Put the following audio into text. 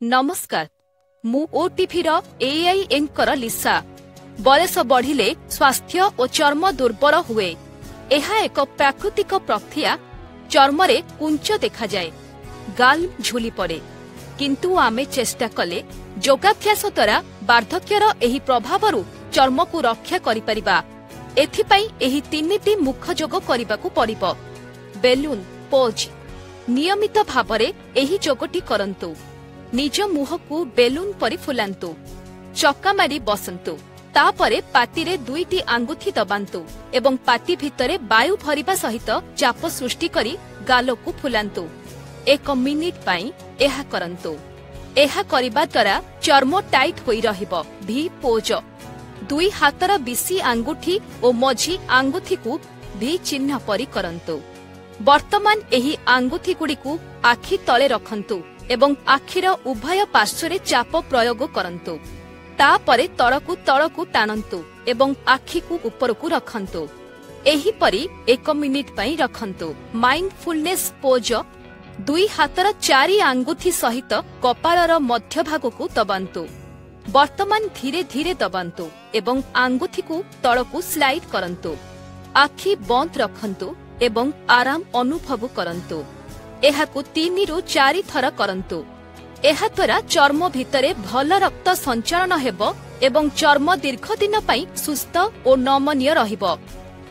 नमस्कार मु ओटीवी रो AI anchor लिसा। बयस बढ़िले स्वास्थ्य और चर्म दुर्बल हुए। यह एक प्राकृतिक प्रक्रिया। चर्म रे कुंच देखा जाए, गाल झुली पड़े, किंतु आमे चेष्टा कले योगाभ्यास द्वारा वार्धक्यर एही प्रभावरु चर्म को रक्षा करि परिबा। एथिपई एही तीनिटी मुख्य जोग करिबाकू पड़िबो। बेलून पोज नियमित भावरे एही जोगटी करंतु। निज मुह को बेलून परि फुलांतु, चक्का मारी बसंतु, तापरे पाटिरे दुईटी आंगुठी दबांतु एवं पाटी भितरे वायु भरिबा सहित चाप सृष्टि करी गाल को फुलांतु। 1 मिनिट पई एहा करंतु। एहा करिबा द्वारा चर्म टाइट होई रहिबो। भी पोज दुई हातर बिसी आंगुठी और मझी आंगुठी को भी चिन्ह परि करंतु। वर्तमान एही आंगुठी गुड़िकु आखि तले रखंतु एवं आखिर उभय पार्श्वरे चाप प्रयोग करंतु। तापरे तळकु टाणंतु एवं आखि को उपरकु रखंतु। एही परी 1 मिनिट पई रखंतु। माइंडफुलनेस पोज दुई हातर 4 आंगुठी सहित कपाळर मध्य भागकु दबांतु। वर्तमान धीरे धीरे दबांतु एवं आंगुठी को तळकु स्लाइड करंतु। आखि बंद रखंतु एवं आराम अनुभव करंतु। एहाकु 3 रु 4 थर करंतु। एहा द्वारा चर्म भितरे भल रक्त संचालन हेबो एवं चर्म दीर्घ दिन पई सुस्थ और नमनीय रहिबो।